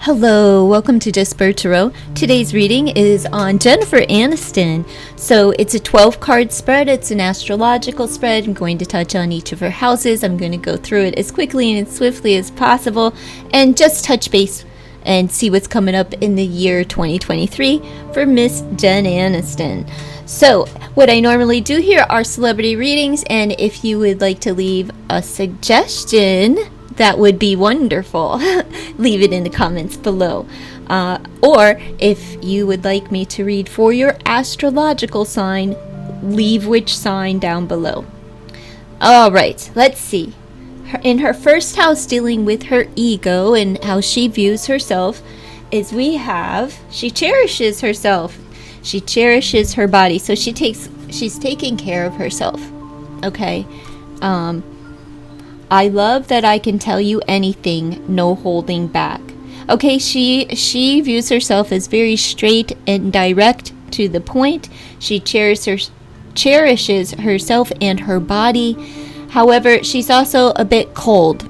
Hello, welcome to Jasper Tarot. Today's reading is on Jennifer Aniston. So it's a 12 card spread. It's an astrological spread. I'm going to touch on each of her houses. I'm going to go through it as quickly and as swiftly as possible and just touch base and see what's coming up in the year 2023 for Miss Jen Aniston. So what I normally do here are celebrity readings, and if you would like to leave a suggestion, that would be wonderful. Leave it in the comments below. Or if you would like me to read for your astrological sign, leave which sign down below. All right, let's see. In her first house, dealing with her ego and how she views herself, is she cherishes herself. She cherishes her body. So she's taking care of herself. Okay. I love that I can tell you anything, no holding back. Okay, she views herself as very straight and direct to the point. She cherishes herself and her body. However, she's also a bit cold.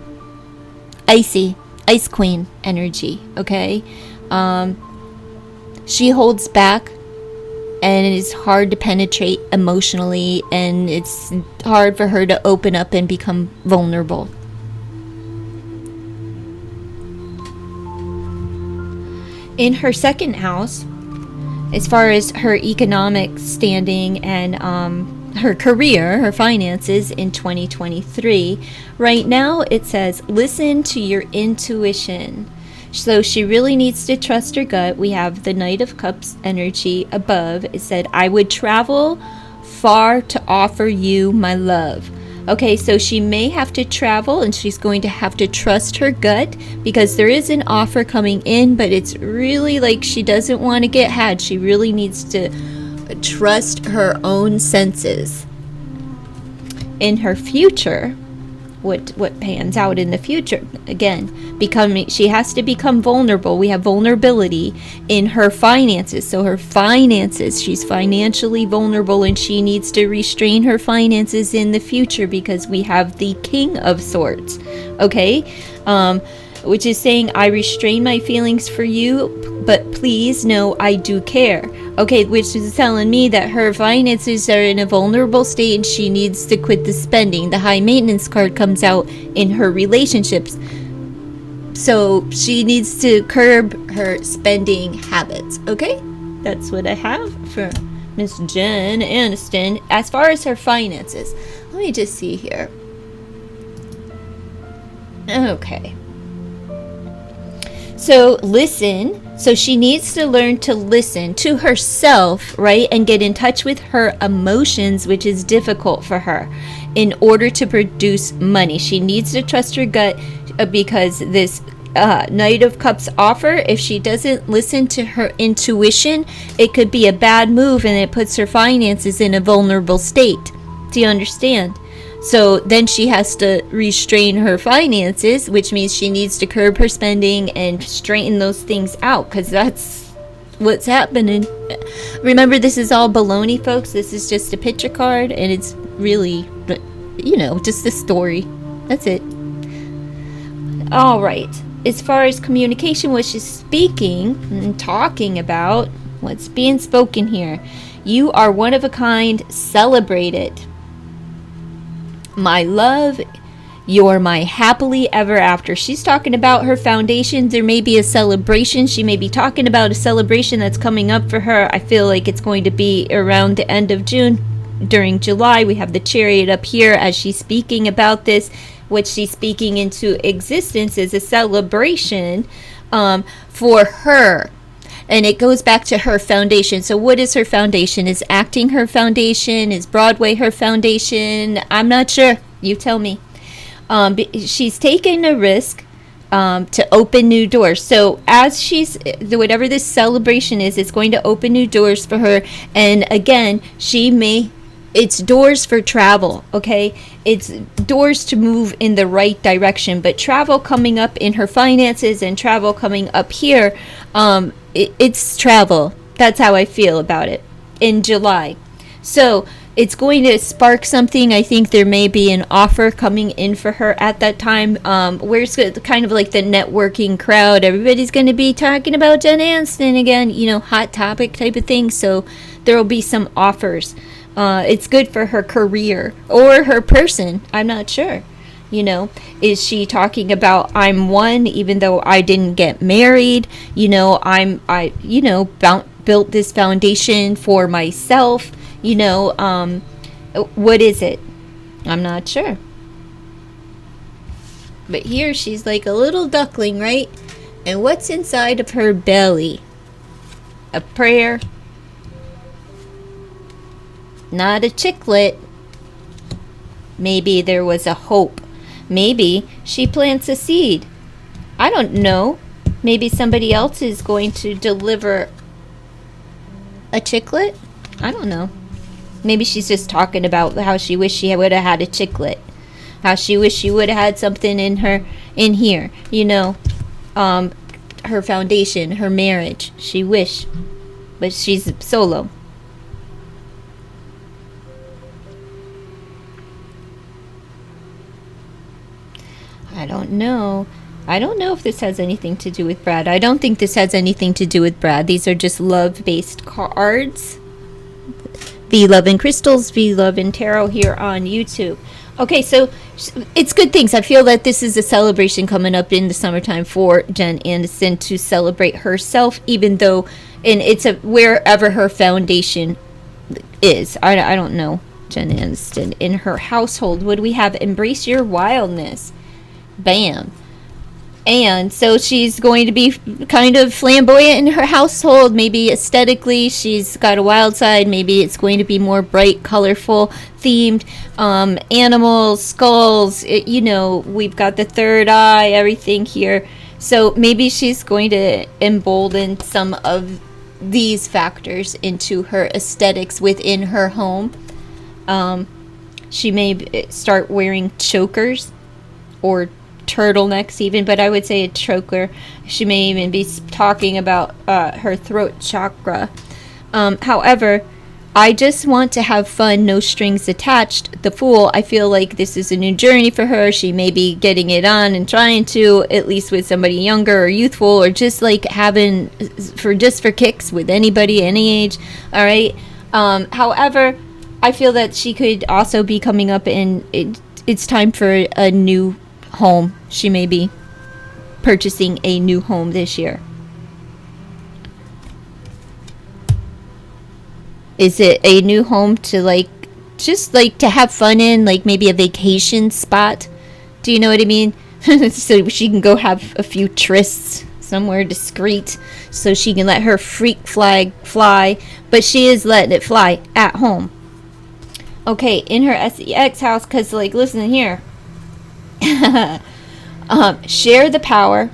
Icy, ice queen energy, okay? She holds back, and it is hard to penetrate emotionally, and it's hard for her to open up and become vulnerable. In her second house, as far as her economic standing and her career, her finances in 2023, right now it says, listen to your intuition. So she really needs to trust her gut. We have the Knight of Cups energy above. It said, I would travel far to offer you my love. Okay, so she may have to travel, and she's going to have to trust her gut because there is an offer coming in, but it's really like she doesn't want to get had. She really needs to trust her own senses. In her future, what pans out in the future, again, she has to become vulnerable. We have vulnerability in her finances. So her finances, she's financially vulnerable, and she needs to restrain her finances in the future because we have the King of Swords, okay? Which is saying, I restrain my feelings for you, but please know I do care. Okay, which is telling me that her finances are in a vulnerable state and she needs to quit the spending. The high maintenance card comes out in her relationships. So she needs to curb her spending habits. Okay, that's what I have for Miss Jen Aniston. As far as her finances, let me just see here. Okay. So listen. So she needs to learn to listen to herself, right? And get in touch with her emotions, which is difficult for her, in order to produce money. She needs to trust her gut because this Knight of Cups offer, if she doesn't listen to her intuition, it could be a bad move and it puts her finances in a vulnerable state. Do you understand? So then she has to restrain her finances, which means she needs to curb her spending and straighten those things out, because that's what's happening. Remember, this is all baloney, folks. This is just a picture card, and it's really, just a story. That's it. All right. As far as communication, what she's speaking and talking about, what's being spoken here, you are one of a kind, celebrate it. My love, you're my happily ever after. She's talking about her foundation. There may be a celebration. She may be talking about a celebration that's coming up for her. I feel like it's going to be around the end of June. During July, we have the Chariot up here as she's speaking about this. What she's speaking into existence is a celebration for her. And it goes back to her foundation. So what is her foundation? Is acting her foundation? Is Broadway her foundation? I'm not sure. You tell me. She's taken a risk to open new doors. So as whatever this celebration is, it's going to open new doors for her. And again, it's doors for travel, okay? It's doors to move in the right direction. But travel coming up in her finances and travel coming up here, it's travel. That's how I feel about it in July. So it's going to spark something. I think there may be an offer coming in for her at that time. Where's kind of like the networking crowd? Everybody's going to be talking about Jen Aniston again, hot topic type of thing. So there will be some offers. It's good for her career or her person. I'm not sure. Is she talking about I'm one, even though I didn't get married? I built this foundation for myself. What is it? I'm not sure. But here she's like a little duckling, right? And what's inside of her belly? A prayer. Not a chicklet. Maybe there was a hope. Maybe she plants a seed. I don't know. Maybe somebody else is going to deliver a chicklet? I don't know. Maybe she's just talking about how she wished she would have had a chicklet. How she wished she would have had something in here. Her foundation, her marriage. She wished. But she's solo. I don't know. I don't know if this has anything to do with Brad. I don't think this has anything to do with Brad. These are just love-based cards. V-Love and Crystals, V-Love and Tarot here on YouTube. Okay, so it's good things. I feel that this is a celebration coming up in the summertime for Jen Aniston to celebrate herself, even though, and it's wherever her foundation is. I don't know Jen Aniston. In her household, what do we have? Embrace your wildness. Bam. And so she's going to be kind of flamboyant in her household. Maybe aesthetically, she's got a wild side. Maybe it's going to be more bright, colorful, themed. Animals, skulls, we've got the third eye, everything here. So maybe she's going to embolden some of these factors into her aesthetics within her home. She may start wearing chokers or turtlenecks even, but I would say a choker. She may even be talking about her throat chakra. However, I just want to have fun, no strings attached. The Fool, I feel like this is a new journey for her. She may be getting it on and trying to, at least with somebody younger or youthful, or just like having for kicks with anybody, any age. All right. However, I feel that she could also be coming up and it's time for a new home. She may be purchasing a new home this year. Is it a new home to just to have fun in, like maybe a vacation spot? Do you know what I mean? So she can go have a few trysts somewhere discreet, so she can let her freak flag fly, but she is letting it fly at home. Okay, in her SEX house, because listen here. Share the power.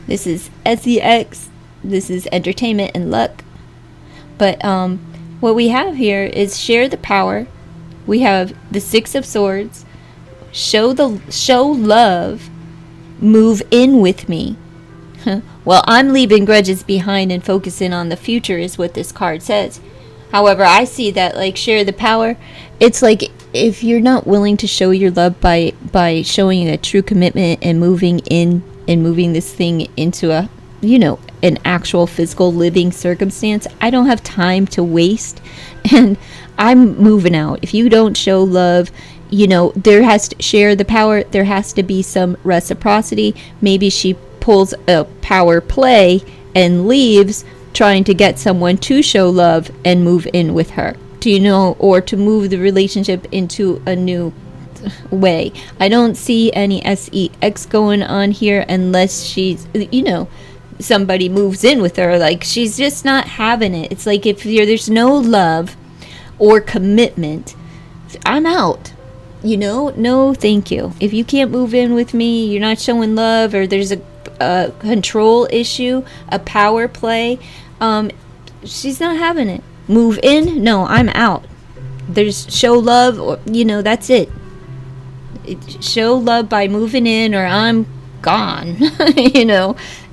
This is SEX. This is entertainment and luck. But what we have here is share the power. We have the Six of Swords. Show love. Move in with me. Well, I'm leaving grudges behind and focusing on the future is what this card says. However, I see that share the power. It's like if you're not willing to show your love by showing a true commitment and moving this thing into an actual physical living circumstance, I don't have time to waste, and I'm moving out. If you don't show love, there has to share the power. There has to be some reciprocity. Maybe she pulls a power play and leaves, trying to get someone to show love and move in with her, or to move the relationship into a new way. I don't see any SEX going on here unless she's, somebody moves in with her. She's just not having it. It's like if there's no love or commitment, I'm out. No, thank you. If you can't move in with me, you're not showing love, or there's a control issue, a power play, she's not having it. Move in? No, I'm out. There's show love, or that's it. Show love by moving in, or I'm gone.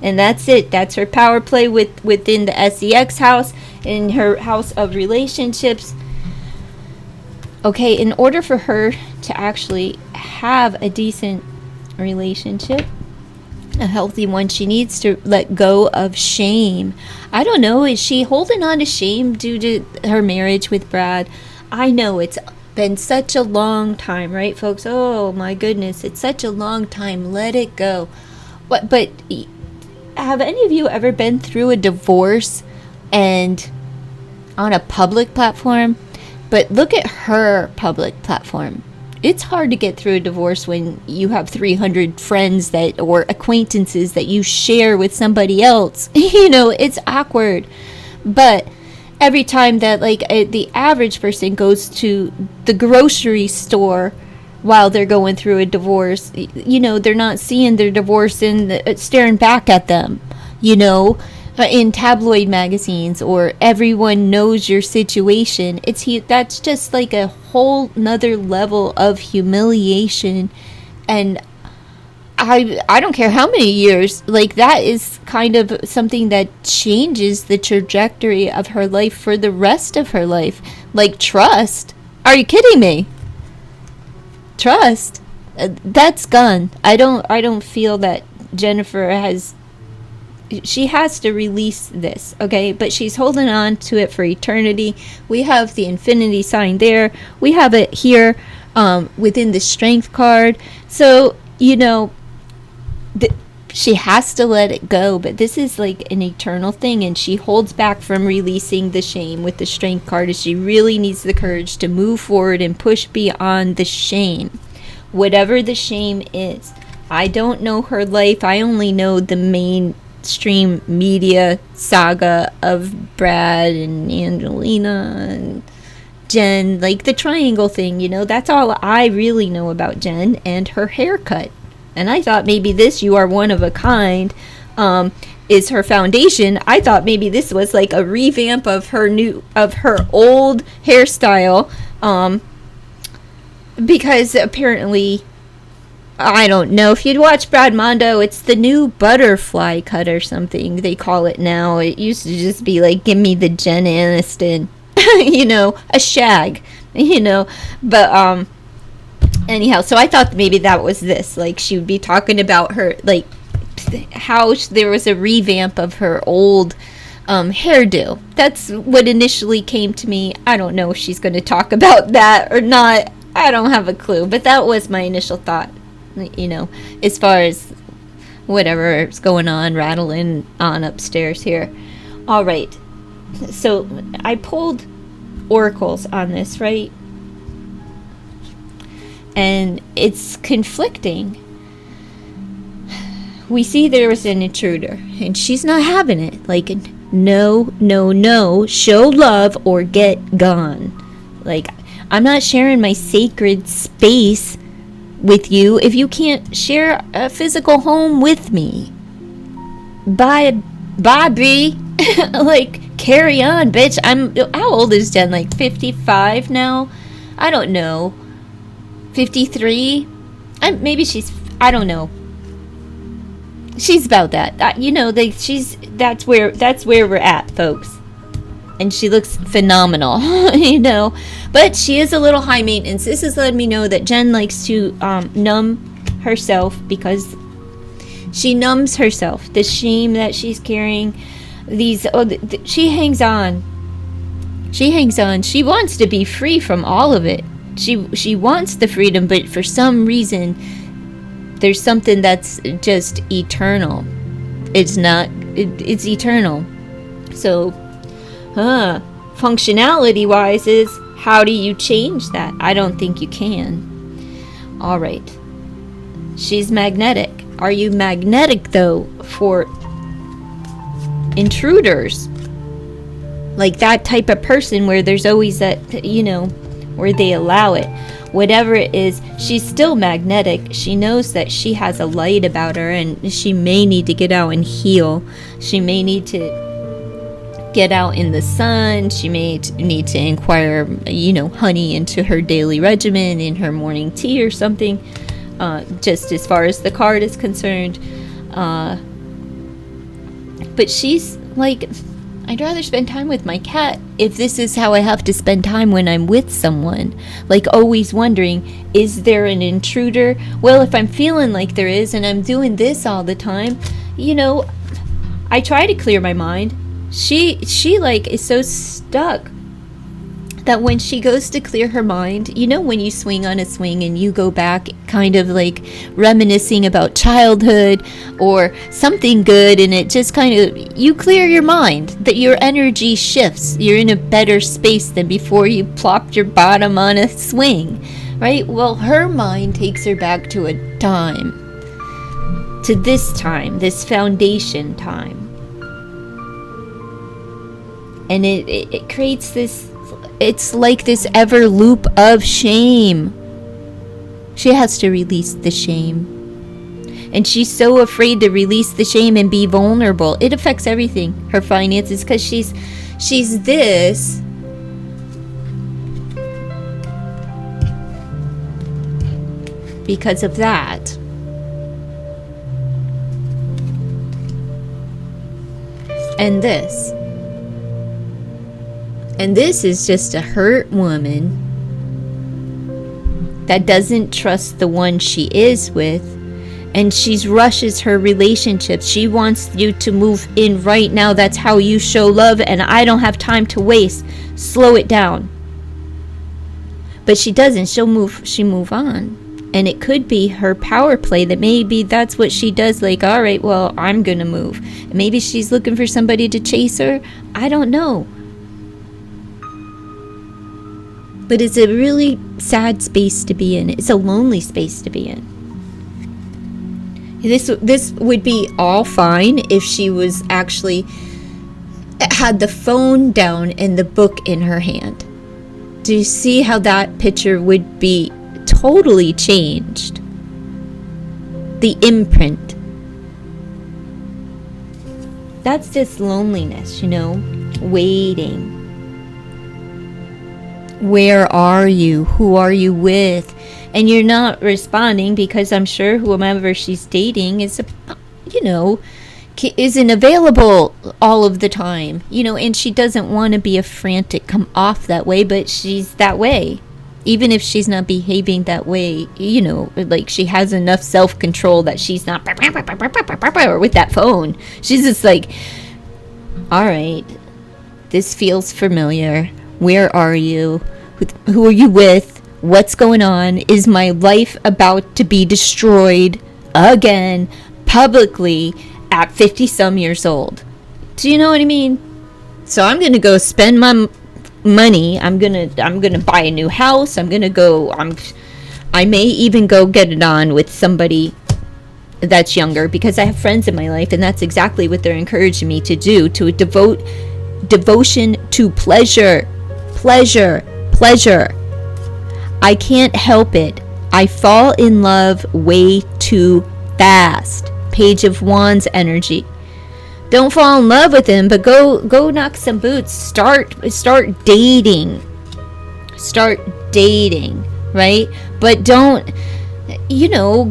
And that's it. That's her power play within the SEX house, in her house of relationships. Okay, in order for her to actually have a decent relationship, a healthy one, she needs to let go of shame. I don't know, is she holding on to shame due to her marriage with Brad? I know it's been such a long time, right, folks? Oh my goodness, it's such a long time. Let it go. But have any of you ever been through a divorce and on a public platform? But look at her public platform. It's hard to get through a divorce when you have 300 friends that or acquaintances that you share with somebody else. It's awkward. But every time that the average person goes to the grocery store while they're going through a divorce, they're not seeing their divorce and staring back at them, in tabloid magazines, or everyone knows your situation. That's just like a whole nother level of humiliation. And I don't care how many years, that is kind of something that changes the trajectory of her life for the rest of her life. Trust. Are you kidding me? Trust. That's gone. I don't feel that Jennifer she has to release this, okay? But she's holding on to it for eternity. We have the infinity sign there. We have it here within the strength card. So, she has to let it go. But this is like an eternal thing, and she holds back from releasing the shame with the strength card, as she really needs the courage to move forward and push beyond the shame. Whatever the shame is. I don't know her life. I only know the mainstream media saga of Brad and Angelina and Jen, the triangle thing, that's all I really know about Jen and her haircut. And I thought maybe this "You Are One of a Kind" is her foundation. I thought maybe this was like a revamp of her old hairstyle, because apparently, I don't know, if you'd watch Brad Mondo, it's the new butterfly cut or something they call it now. It used to just be give me the Jen Aniston, a shag, but anyhow, so I thought maybe that was this, she would be talking about her, how there was a revamp of her old hairdo. That's what initially came to me. I don't know if she's going to talk about that or not. I don't have a clue, but that was my initial thought, as far as whatever's going on, rattling on upstairs here. All right, so I pulled oracles on this, right? And it's conflicting. We see there was an intruder, and she's not having it. No, show love or get gone. I'm not sharing my sacred space with you if you can't share a physical home with me. Bye, B. Carry on, bitch. How old is Jen? 55 now? I don't know. 53? Maybe I don't know. She's about that. That's where we're at, folks. And she looks phenomenal, But she is a little high maintenance. This has let me know that Jen likes to numb herself, because she numbs herself. The shame that she's carrying, she hangs on. She wants to be free from all of it. She wants the freedom, but for some reason, there's something that's just eternal. It's eternal. So, functionality-wise is, how do you change that? I don't think you can. All right. She's magnetic. Are you magnetic, though, for intruders? That type of person where there's always that, where they allow it. Whatever it is, she's still magnetic. She knows that she has a light about her, and she may need to get out and heal. She may need to get out in the sun. She may need to inquire, honey into her daily regimen, in her morning tea or something, just as far as the card is concerned. But she's I'd rather spend time with my cat if this is how I have to spend time when I'm with someone. Like always wondering, is there an intruder? Well, if I'm feeling like there is and I'm doing this all the time, you know, I try to clear my mind. She like is so stuck that when she goes to clear her mind, you know, when you swing on a swing and you go back kind of like reminiscing about childhood or something good, and it just kind of, you clear your mind, that your energy shifts. You're in a better space than before you plopped your bottom on a swing, right? Well, her mind takes her back to a time, to this time, this foundation time. And it creates this, it's like this ever loop of shame. She has to release the shame. And she's so afraid to release the shame and be vulnerable. It affects everything. Her finances, because she's this. Because of that. And this. And this is just a hurt woman that doesn't trust the one she is with, and she rushes her relationships. She wants you to move in right now. That's how you show love, and I don't have time to waste. Slow it down. But she doesn't. She move on. And it could be her power play, that maybe that's what she does. Like, all right, well, I'm gonna move. Maybe she's looking for somebody to chase her. I don't know. But it's a really sad space to be in. It's a lonely space to be in. This would be all fine if she was actually had the phone down and the book in her hand. Do you see how that picture would be totally changed? The imprint. That's just loneliness, you know, waiting. Where are you? Who are you with? And you're not responding because I'm sure whomever she's dating is, you know, isn't available all of the time, you know, and she doesn't want to be a frantic, come off that way, but she's that way. Even if she's not behaving that way, you know, like she has enough self-control that she's not or with that phone. She's just like, all right, this feels familiar. Where are you? Who are you with? What's going on? Is my life about to be destroyed again, publicly, at 50 some years old? Do you know what I mean? So I'm gonna go spend my money. I'm gonna buy a new house. I may even go get it on with somebody that's younger, because I have friends in my life, and that's exactly what they're encouraging me to do, to devotion to pleasure. I can't help it. I fall in love way too fast. Page of Wands energy. Don't fall in love with him, but go knock some boots. Start dating. Right? But don't, you know,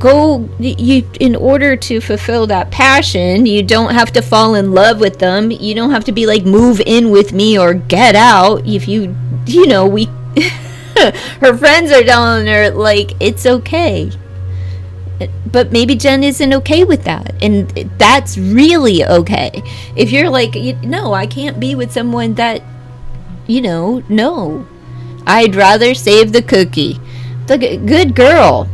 in order to fulfill that passion, you don't have to fall in love with them. You don't have to be like, move in with me or get out. If you know, her friends are telling her, like, it's okay. But maybe Jen isn't okay with that. And that's really okay. If you're like, no, I can't be with someone that, you know, no. I'd rather save the cookie. Good girl.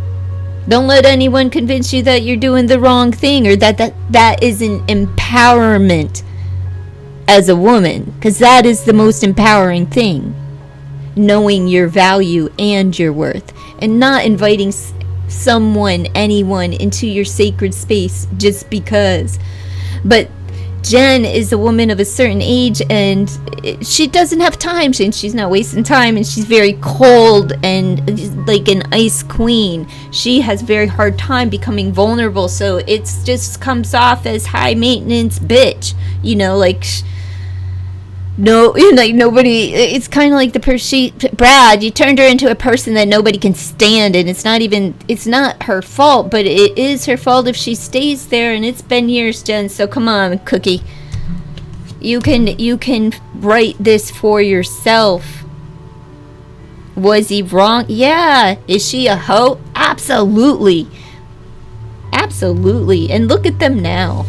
Don't let anyone convince you that you're doing the wrong thing, or that is an empowerment as a woman. Because that is the most empowering thing. Knowing your value and your worth, and not inviting anyone into your sacred space just because. But Jen is a woman of a certain age, and she doesn't have time, and she's not wasting time, and she's very cold and like an ice queen. She has very hard time becoming vulnerable, so it just comes off as high maintenance bitch, you know, like no, like nobody. It's kind of like Brad, you turned her into a person that nobody can stand, and it's not her fault, but it is her fault if she stays there, and it's been years, Jen, so come on, cookie. You can write this for yourself. Was he wrong? Yeah. Is she a hoe? Absolutely. Absolutely. And look at them now.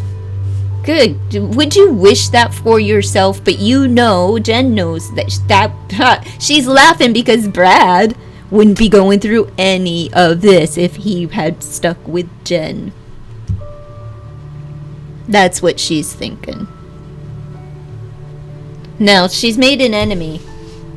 Good. Would you wish that for yourself? But you know, Jen knows that she's laughing because Brad wouldn't be going through any of this if he had stuck with Jen. That's what she's thinking. Now, she's made an enemy.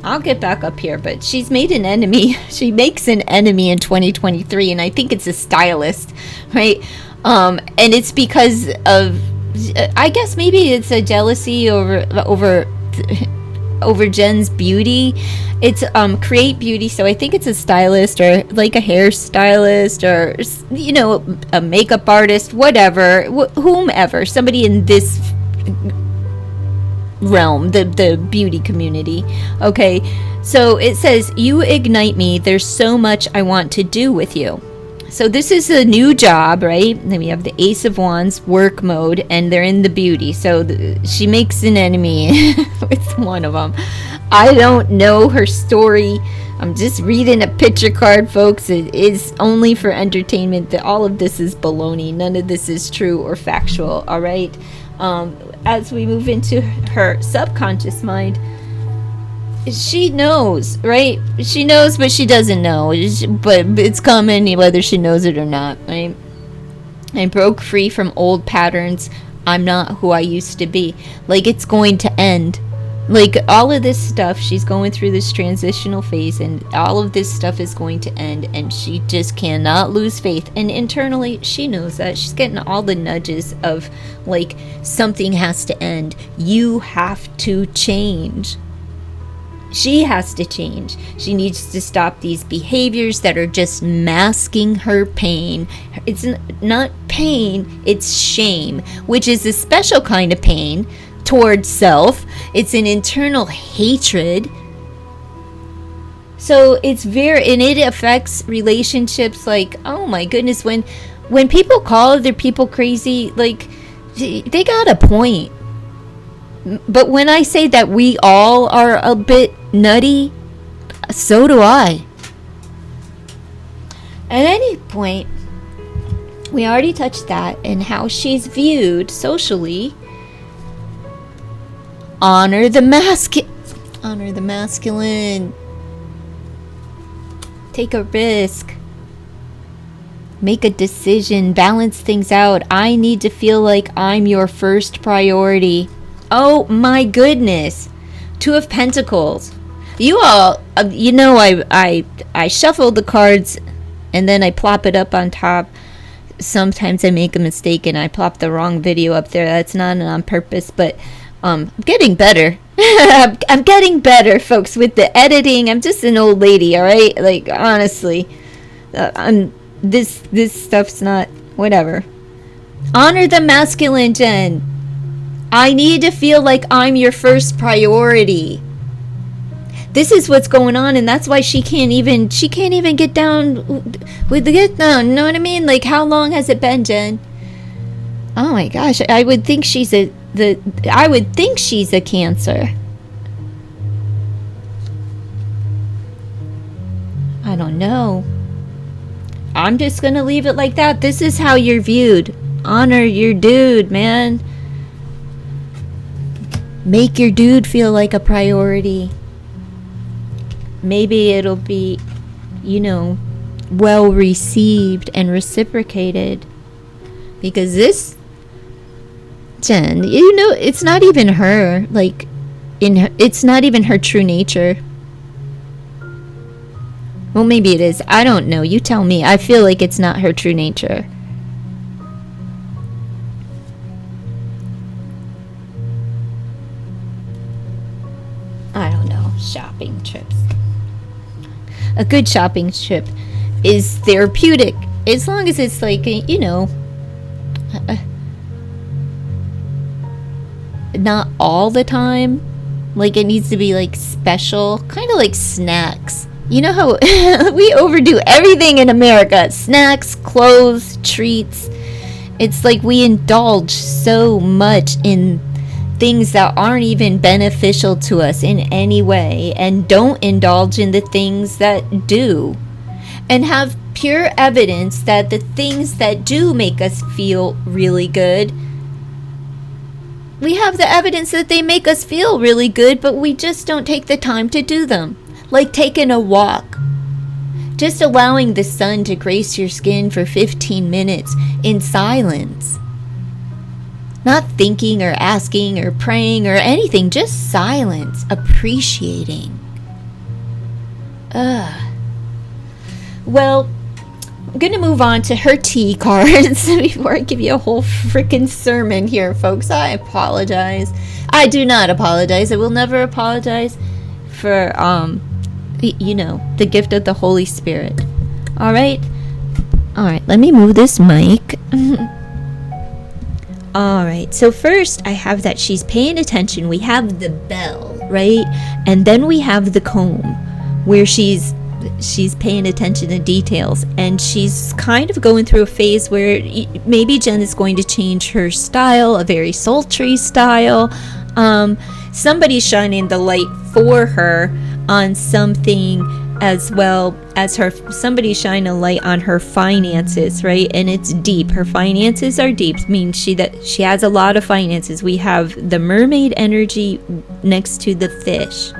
I'll get back up here, but she's made an enemy. She makes an enemy in 2023, and I think it's a stylist, right? And it's because of, I guess maybe it's a jealousy over Jen's beauty. It's Create Beauty, so I think it's a stylist or like a hairstylist or, you know, a makeup artist, whatever, whomever, somebody in this realm, the beauty community. Okay, so it says, you ignite me, there's so much I want to do with you. So this is a new job, right? Then we have the Ace of Wands, work mode, and they're in the beauty. So she makes an enemy with one of them. I don't know her story. I'm just reading a picture card, folks. It is only for entertainment. All of this is baloney. None of this is true or factual, all right? As we move into her subconscious mind, she knows, right? She knows, but she doesn't know. But it's coming whether she knows it or not, right? I broke free from old patterns. I'm not who I used to be. Like, it's going to end. Like, all of this stuff, she's going through this transitional phase, and all of this stuff is going to end, and she just cannot lose faith. And internally, she knows that. She's getting all the nudges of, like, something has to end. You have to change. She has to change. She needs to stop these behaviors that are just masking her pain. It's not pain, it's shame, which is a special kind of pain towards self. It's an internal hatred. So it's and it affects relationships. Like, oh my goodness, when people call other people crazy, like, they got a point. But when I say that we all are a bit nutty, so do I. At any point, we already touched that, and how she's viewed socially. Honor the masculine. Take a risk. Make a decision. Balance things out. I need to feel like I'm your first priority. Oh my goodness. Two of Pentacles. You all, you know, I shuffle the cards and then I plop it up on top. Sometimes I make a mistake and I plop the wrong video up there. That's not on purpose, but I'm getting better. I'm getting better, folks, with the editing. I'm just an old lady, all right? Like, honestly, this stuff's not whatever. Honor the masculine, Jen. I need to feel like I'm your first priority. This is what's going on, and that's why she can't even get down with the get down. You know what I mean? Like, how long has it been, Jen? Oh my gosh, I would think she's a Cancer. I don't know. I'm just gonna leave it like that. This is how you're viewed. Honor your dude, man. Make your dude feel like a priority. Maybe it'll be, you know, well received and reciprocated. Because this Jen, you know, it's not even her. Like, it's not even her true nature. Well, maybe it is. I don't know. You tell me. I feel like it's not her true nature. I don't know. Shopping trips. A good shopping trip is therapeutic. As long as it's like, you know, not all the time. Like, it needs to be like special. Kind of like snacks. You know how we overdo everything in America. Snacks, clothes, treats. It's like we indulge so much in things that aren't even beneficial to us in any way, and don't indulge in the things that do. And have pure evidence that the things that do make us feel really good, we have the evidence that they make us feel really good, but we just don't take the time to do them. Like taking a walk. Just allowing the sun to grace your skin for 15 minutes in silence. Not thinking or asking or praying or anything, just silence, appreciating. Well, I'm going to move on to her T cards before I give you a whole freaking sermon here, folks. I apologize. I do not apologize. I will never apologize for, the gift of the Holy Spirit. All right, let me move this mic. All right, so first I have that she's paying attention. We have the bell, right? And then we have the comb, where she's paying attention to details, and she's kind of going through a phase where maybe Jen is going to change her style, a very sultry style. Somebody's shining the light for her on something, as well as somebody shine a light on her finances, right? And it's deep. Her finances are deep, means she has a lot of finances. We have the mermaid energy next to the fish.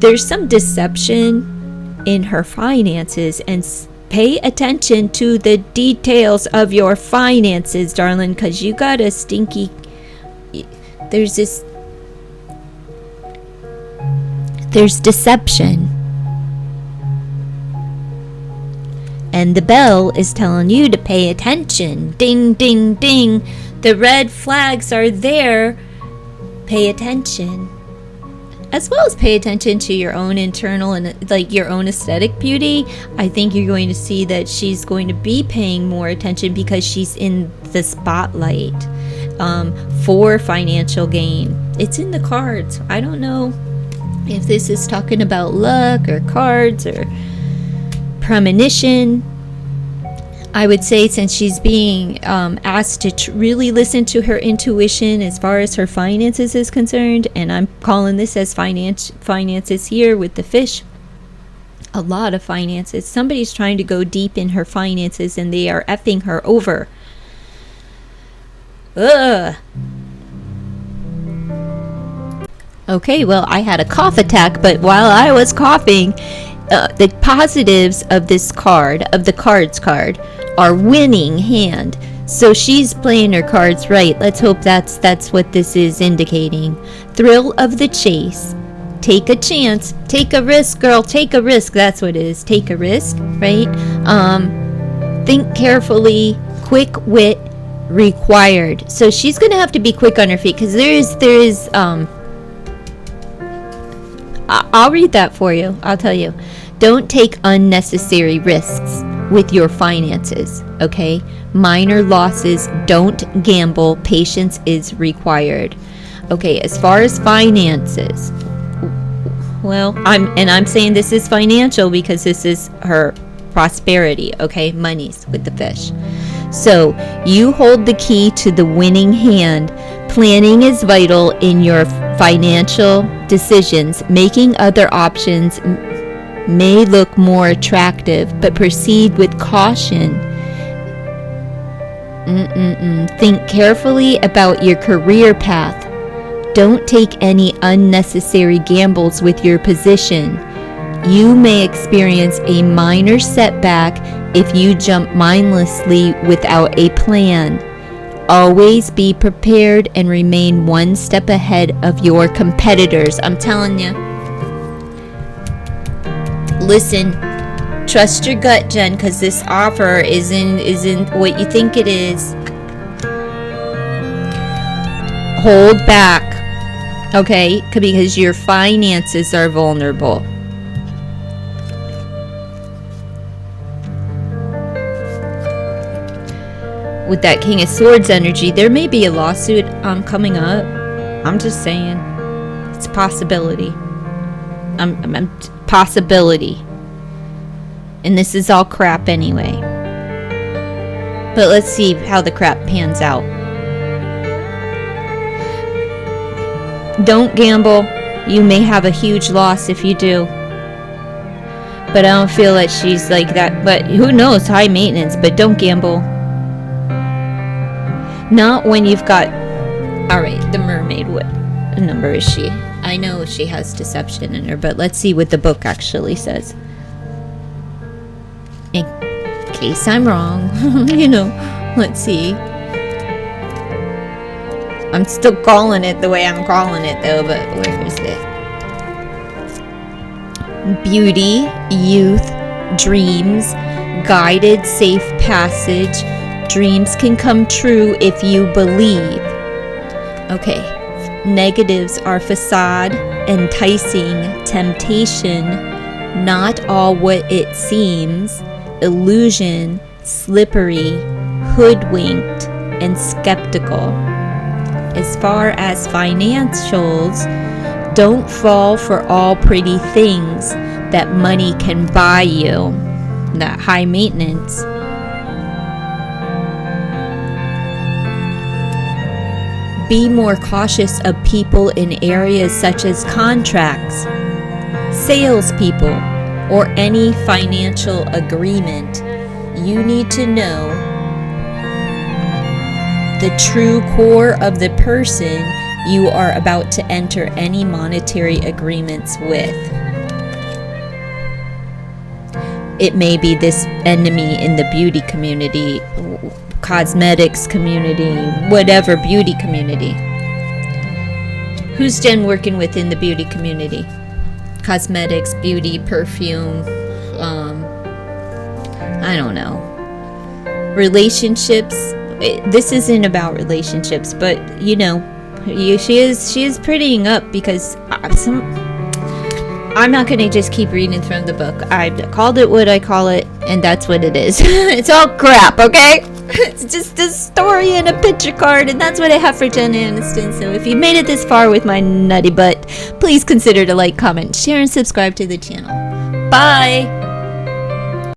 There's some deception in her finances, and pay attention to the details of your finances, darling, because you got a stinky, there's deception. And the bell is telling you to pay attention. Ding, ding, ding. The red flags are there. Pay attention. As well as pay attention to your own internal and like your own aesthetic beauty. I think you're going to see that she's going to be paying more attention because she's in the spotlight for financial gain. It's in the cards. I don't know if this is talking about luck or cards or premonition. I would say, since she's being asked to really listen to her intuition as far as her finances is concerned, and I'm calling this as finances here with the fish, a lot of finances. Somebody's trying to go deep in her finances and they are effing her over. Okay, well, I had a cough attack, but while I was coughing, the positives of this card, of the cards card, are winning hand. So she's playing her cards right. Let's hope that's what this is indicating. Thrill of the chase. Take a chance. Take a risk, girl. Take a risk. That's what it is. Take a risk, right? Think carefully. Quick wit required. So she's going to have to be quick on her feet, because there is I'll read that for you. I'll tell you. Don't take unnecessary risks with your finances, okay? Minor losses, don't gamble. Patience is required. Okay, as far as finances, well, I'm saying this is financial because this is her prosperity, okay? Money's with the fish. So, you hold the key to the winning hand. Planning is vital in your financial decisions. Making other options may look more attractive, but proceed with caution. Think carefully about your career path. Don't take any unnecessary gambles with your position. You may experience a minor setback if you jump mindlessly without a plan. Always be prepared and remain one step ahead of your competitors. I'm telling you. Listen, trust your gut, Jen, because this offer isn't what you think it is. Hold back, okay? Because your finances are vulnerable. With that King of Swords energy, there may be a lawsuit coming up. I'm just saying, it's a possibility. Possibility. And this is all crap anyway. But let's see how the crap pans out. Don't gamble. You may have a huge loss if you do. But I don't feel like she's like that. But who knows? High maintenance. But don't gamble. Not when you've got... Alright, the mermaid. What number is she? I know she has deception in her. But let's see what the book actually says. In case I'm wrong. Let's see. I'm still calling it the way I'm calling it though, but where is it? Beauty, youth, dreams, guided safe passage. Dreams can come true if you believe. Okay. Negatives are facade, enticing, temptation, not all what it seems, illusion, slippery, hoodwinked, and skeptical. As far as financials, don't fall for all pretty things that money can buy you. That high maintenance. Be more cautious of people in areas such as contracts, salespeople, or any financial agreement. You need to know the true core of the person you are about to enter any monetary agreements with. It may be this enemy in the beauty community, cosmetics community, whatever beauty community. Who's Jen working with in the beauty community? Cosmetics, beauty, perfume, I don't know. Relationships. This isn't about relationships, but she is prettying up because I'm not going to just keep reading from the book. I called it what I call it, and that's what it is. It's all crap, okay? It's just a story and a picture card, and that's what I have for Jen Aniston. So if you made it this far with my nutty butt, please consider to like, comment, share, and subscribe to the channel. Bye!